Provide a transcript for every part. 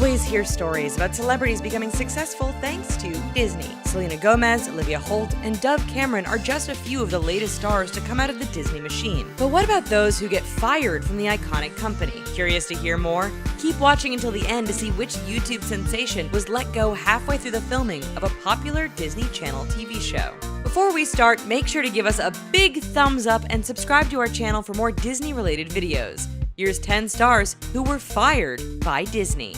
always hear stories about celebrities becoming successful thanks to Disney. Selena Gomez, Olivia Holt, and Dove Cameron are just a few of the latest stars to come out of the Disney machine. But what about those who get fired from the iconic company? Curious to hear more? Keep watching until the end to see which YouTube sensation was let go halfway through the filming of a popular Disney Channel TV show. Before we start, make sure to give us a big thumbs up and subscribe to our channel for more Disney-related videos. Here's 10 stars who were fired by Disney.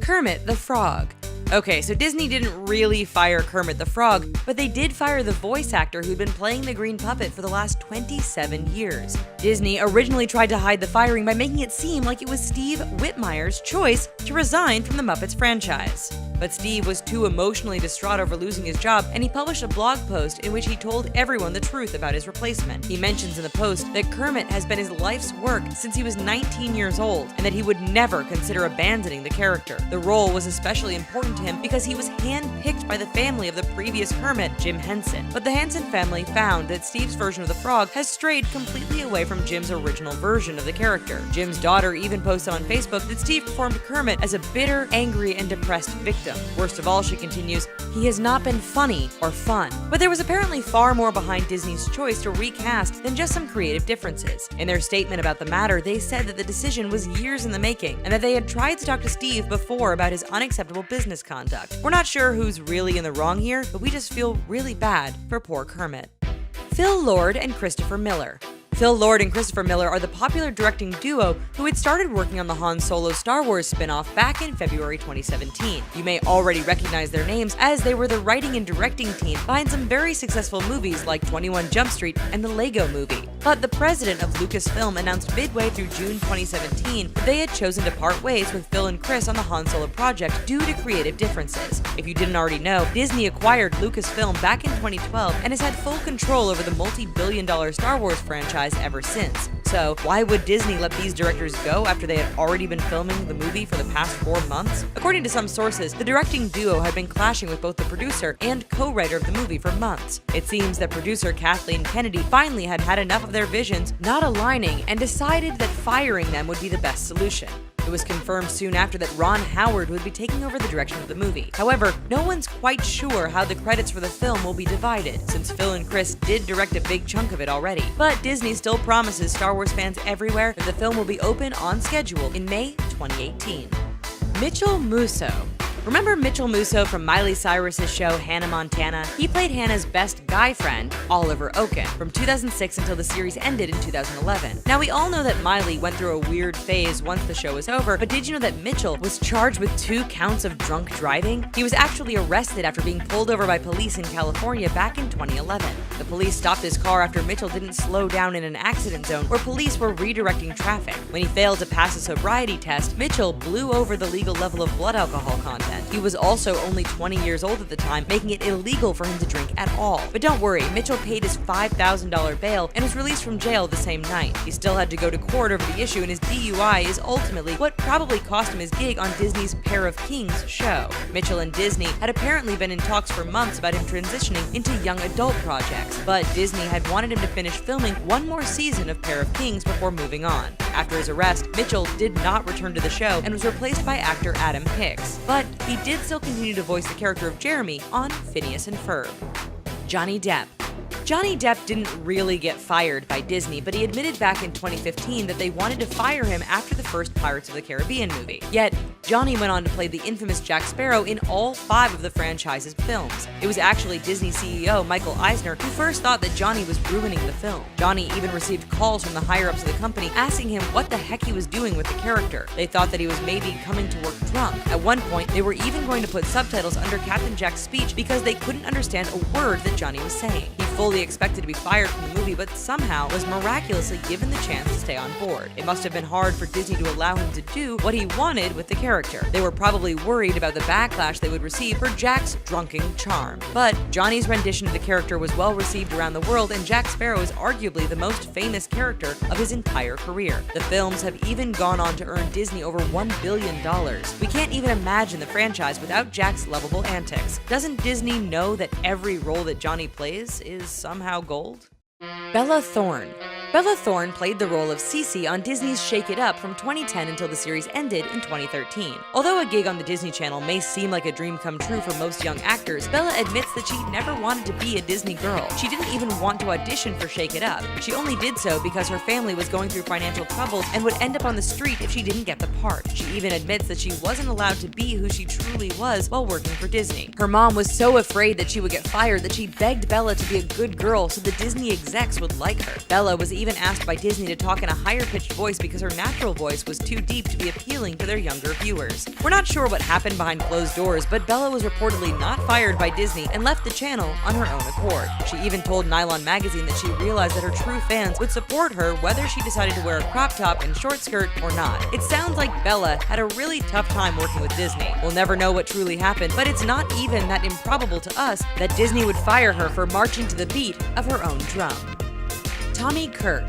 Kermit the Frog. Okay, so Disney didn't really fire Kermit the Frog, but they did fire the voice actor who'd been playing the green puppet for the last 27 years. Disney originally tried to hide the firing by making it seem like it was Steve Whitmire's choice to resign from the Muppets franchise. But Steve was too emotionally distraught over losing his job, and he published a blog post in which he told everyone the truth about his replacement. He mentions in the post that Kermit has been his life's work since he was 19 years old, and that he would never consider abandoning the character. The role was especially important to him because he was hand-picked by the family of the previous Kermit, Jim Henson. But the Henson family found that Steve's version of the frog has strayed completely away from Jim's original version of the character. Jim's daughter even posted on Facebook that Steve performed Kermit as a bitter, angry, and depressed victim. Worst of all, she continues, he has not been funny or fun. But there was apparently far more behind Disney's choice to recast than just some creative differences. In their statement about the matter, they said that the decision was years in the making, and that they had tried to talk to Steve before about his unacceptable business conduct. We're not sure who's really in the wrong here, but we just feel really bad for poor Kermit. Phil Lord and Christopher Miller. Phil Lord and Christopher Miller are the popular directing duo who had started working on the Han Solo Star Wars spin-off back in February 2017. You may already recognize their names as they were the writing and directing team behind some very successful movies like 21 Jump Street and the Lego Movie. But the president of Lucasfilm announced midway through June 2017 that they had chosen to part ways with Phil and Chris on the Han Solo project due to creative differences. If you didn't already know, Disney acquired Lucasfilm back in 2012 and has had full control over the multi-billion-dollar Star Wars franchise ever since. So why would Disney let these directors go after they had already been filming the movie for the past 4 months? According to some sources, the directing duo had been clashing with both the producer and co-writer of the movie for months. It seems that producer Kathleen Kennedy finally had had enough of their visions not aligning and decided that firing them would be the best solution. It was confirmed soon after that Ron Howard would be taking over the direction of the movie. However, no one's quite sure how the credits for the film will be divided, since Phil and Chris did direct a big chunk of it already. But Disney still promises Star Wars fans everywhere that the film will be open on schedule in May 2018. Mitchell Musso. Remember Mitchell Musso from Miley Cyrus's show Hannah Montana? He played Hannah's best guy friend, Oliver Oken, from 2006 until the series ended in 2011. Now, we all know that Miley went through a weird phase once the show was over, but did you know that Mitchell was charged with 2 counts of drunk driving? He was actually arrested after being pulled over by police in California back in 2011. The police stopped his car after Mitchell didn't slow down in an accident zone where police were redirecting traffic. When he failed to pass a sobriety test, Mitchell blew over the legal level of blood alcohol content. He was also only 20 years old at the time, making it illegal for him to drink at all. But don't worry, Mitchell paid his $5,000 bail and was released from jail the same night. He still had to go to court over the issue, and his DUI is ultimately what probably cost him his gig on Disney's Pair of Kings show. Mitchell and Disney had apparently been in talks for months about him transitioning into young adult projects, but Disney had wanted him to finish filming one more season of Pair of Kings before moving on. After his arrest, Mitchell did not return to the show and was replaced by actor Adam Hicks, but he did still continue to voice the character of Jeremy on Phineas and Ferb. Johnny Depp. Johnny Depp didn't really get fired by Disney, but he admitted back in 2015 that they wanted to fire him after the first Pirates of the Caribbean movie. Yet, Johnny went on to play the infamous Jack Sparrow in all 5 of the franchise's films. It was actually Disney CEO Michael Eisner who first thought that Johnny was ruining the film. Johnny even received calls from the higher-ups of the company asking him what the heck he was doing with the character. They thought that he was maybe coming to work drunk. At one point, they were even going to put subtitles under Captain Jack's speech because they couldn't understand a word that Johnny was saying. He fully expected to be fired from the movie, but somehow was miraculously given the chance to stay on board. It must have been hard for Disney to allow him to do what he wanted with the character. They were probably worried about the backlash they would receive for Jack's drunken charm. But Johnny's rendition of the character was well received around the world, and Jack Sparrow is arguably the most famous character of his entire career. The films have even gone on to earn Disney over $1 billion. We can't even imagine the franchise without Jack's lovable antics. Doesn't Disney know that every role that Johnny plays is somehow gold? Bella Thorne. Bella Thorne played the role of Cece on Disney's Shake It Up from 2010 until the series ended in 2013. Although a gig on the Disney Channel may seem like a dream come true for most young actors, Bella admits that she never wanted to be a Disney girl. She didn't even want to audition for Shake It Up. She only did so because her family was going through financial troubles and would end up on the street if she didn't get the part. She even admits that she wasn't allowed to be who she truly was while working for Disney. Her mom was so afraid that she would get fired that she begged Bella to be a good girl so the Disney execs would like her. Bella was even asked by Disney to talk in a higher-pitched voice because her natural voice was too deep to be appealing to their younger viewers. We're not sure what happened behind closed doors, but Bella was reportedly not fired by Disney and left the channel on her own accord. She even told Nylon magazine that she realized that her true fans would support her whether she decided to wear a crop top and short skirt or not. It sounds like Bella had a really tough time working with Disney. We'll never know what truly happened, but it's not even that improbable to us that Disney would fire her for marching to the beat of her own drum. Tommy Kirk.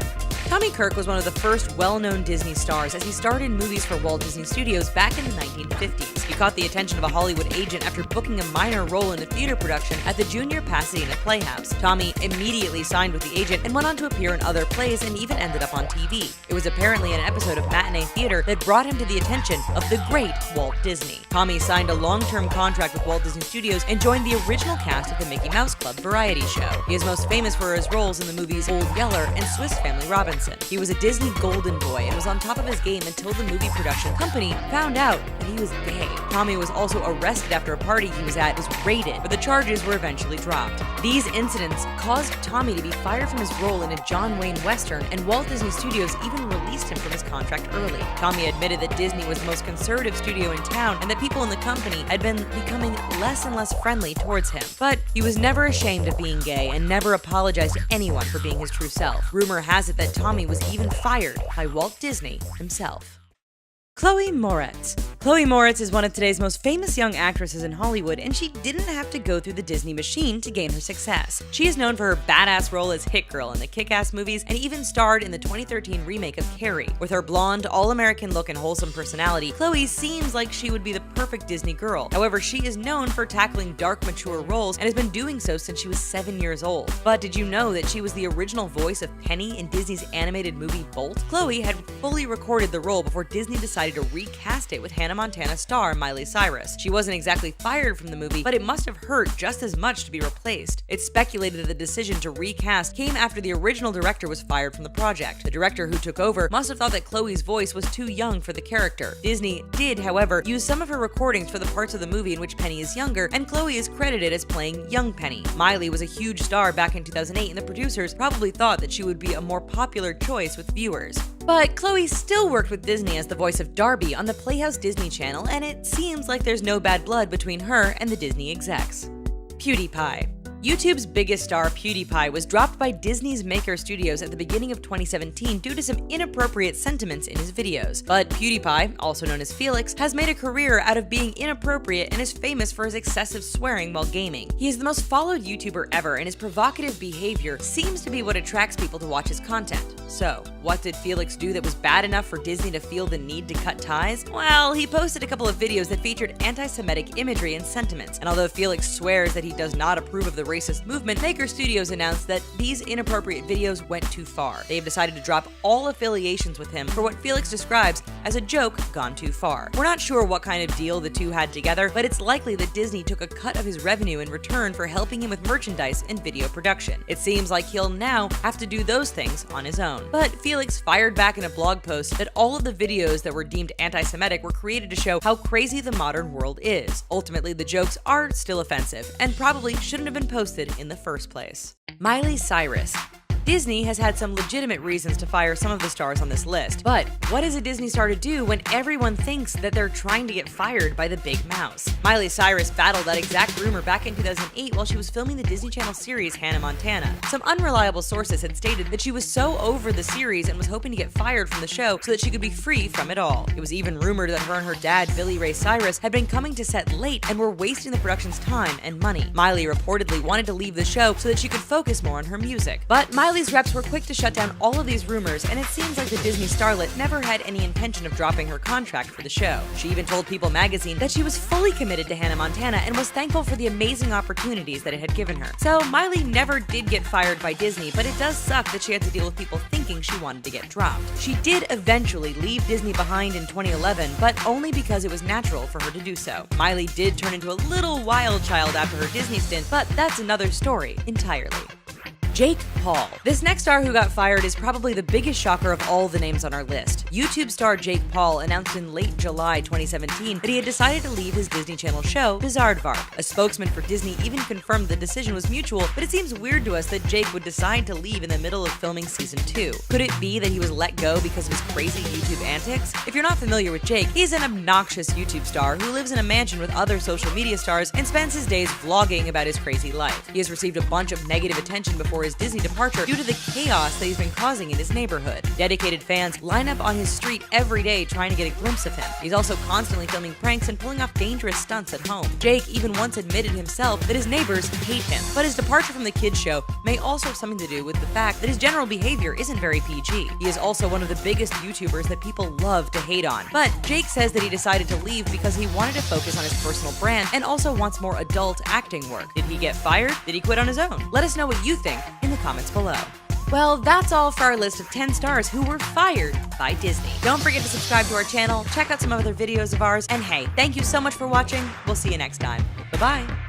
Tommy Kirk was one of the first well-known Disney stars as he starred in movies for Walt Disney Studios back in the 1950s. He caught the attention of a Hollywood agent after booking a minor role in a theater production at the Junior Pasadena Playhouse. Tommy immediately signed with the agent and went on to appear in other plays and even ended up on TV. It was apparently an episode of Matinee Theater that brought him to the attention of the great Walt Disney. Tommy signed a long-term contract with Walt Disney Studios and joined the original cast of the Mickey Mouse Club variety show. He is most famous for his roles in the movies Old Yeller and Swiss Family Robinson. He was a Disney golden boy and was on top of his game until the movie production company found out that he was gay. Tommy was also arrested after a party he was at was raided, but the charges were eventually dropped. These incidents caused Tommy to be fired from his role in a John Wayne Western, and Walt Disney Studios even released him from his contract early. Tommy admitted that Disney was the most conservative studio in town and that people in the company had been becoming less and less friendly towards him. But he was never ashamed of being gay and never apologized to anyone for being his true self. Rumor has it that Tommy was even fired by Walt Disney himself. Chloe Moretz. Chloe Moretz is one of today's most famous young actresses in Hollywood, and she didn't have to go through the Disney machine to gain her success. She is known for her badass role as Hit Girl in the Kick-Ass movies and even starred in the 2013 remake of Carrie. With her blonde, all-American look and wholesome personality, Chloe seems like she would be the perfect Disney girl. However, she is known for tackling dark, mature roles and has been doing so since she was 7 years old. But did you know that she was the original voice of Penny in Disney's animated movie Bolt? Chloe had fully recorded the role before Disney decided to recast it with Hannah Montana star Miley Cyrus. She wasn't exactly fired from the movie, but it must have hurt just as much to be replaced. It's speculated that the decision to recast came after the original director was fired from the project. The director who took over must have thought that Chloe's voice was too young for the character. Disney did, however, use some of her recordings for the parts of the movie in which Penny is younger, and Chloe is credited as playing young Penny. Miley was a huge star back in 2008, and the producers probably thought that she would be a more popular choice with viewers. But Chloe still worked with Disney as the voice of Darby on the Playhouse Disney Channel, and it seems like there's no bad blood between her and the Disney execs. PewDiePie. YouTube's biggest star, PewDiePie, was dropped by Disney's Maker Studios at the beginning of 2017 due to some inappropriate sentiments in his videos. But PewDiePie, also known as Felix, has made a career out of being inappropriate and is famous for his excessive swearing while gaming. He is the most followed YouTuber ever, and his provocative behavior seems to be what attracts people to watch his content. So, what did Felix do that was bad enough for Disney to feel the need to cut ties? Well, he posted a couple of videos that featured anti-Semitic imagery and sentiments, and although Felix swears that he does not approve of the racist movement, Maker Studios announced that these inappropriate videos went too far. They have decided to drop all affiliations with him for what Felix describes as a joke gone too far. We're not sure what kind of deal the two had together, but it's likely that Disney took a cut of his revenue in return for helping him with merchandise and video production. It seems like he'll now have to do those things on his own. But Felix fired back in a blog post that all of the videos that were deemed anti-Semitic were created to show how crazy the modern world is. Ultimately, the jokes are still offensive and probably shouldn't have been posted in the first place. Miley Cyrus. Disney has had some legitimate reasons to fire some of the stars on this list, but what is a Disney star to do when everyone thinks that they're trying to get fired by the big mouse? Miley Cyrus battled that exact rumor back in 2008 while she was filming the Disney Channel series Hannah Montana. Some unreliable sources had stated that she was so over the series and was hoping to get fired from the show so that she could be free from it all. It was even rumored that her and her dad, Billy Ray Cyrus, had been coming to set late and were wasting the production's time and money. Miley reportedly wanted to leave the show so that she could focus more on her music, but Miley Miley's reps were quick to shut down all of these rumors, and it seems like the Disney starlet never had any intention of dropping her contract for the show. She even told People magazine that she was fully committed to Hannah Montana and was thankful for the amazing opportunities that it had given her. So Miley never did get fired by Disney, but it does suck that she had to deal with people thinking she wanted to get dropped. She did eventually leave Disney behind in 2011, but only because it was natural for her to do so. Miley did turn into a little wild child after her Disney stint, but that's another story entirely. Jake Paul. This next star who got fired is probably the biggest shocker of all the names on our list. YouTube star Jake Paul announced in late July 2017 that he had decided to leave his Disney Channel show, Bizaardvark. A spokesman for Disney even confirmed the decision was mutual, but it seems weird to us that Jake would decide to leave in the middle of filming season 2. Could it be that he was let go because of his crazy YouTube antics? If you're not familiar with Jake, he's an obnoxious YouTube star who lives in a mansion with other social media stars and spends his days vlogging about his crazy life. He has received a bunch of negative attention before his Disney departure due to the chaos that he's been causing in his neighborhood. Dedicated fans line up on his street every day trying to get a glimpse of him. He's also constantly filming pranks and pulling off dangerous stunts at home. Jake even once admitted himself that his neighbors hate him, but his departure from the kids show may also have something to do with the fact that his general behavior isn't very PG. He is also one of the biggest YouTubers that people love to hate on. But Jake says that he decided to leave because he wanted to focus on his personal brand and also wants more adult acting work. Did he get fired? Did he quit on his own? Let us know what you think in the comments below. Well, that's all for our list of 10 stars who were fired by Disney. Don't forget to subscribe to our channel, check out some other videos of ours, and hey, thank you so much for watching. We'll see you next time. Bye-bye.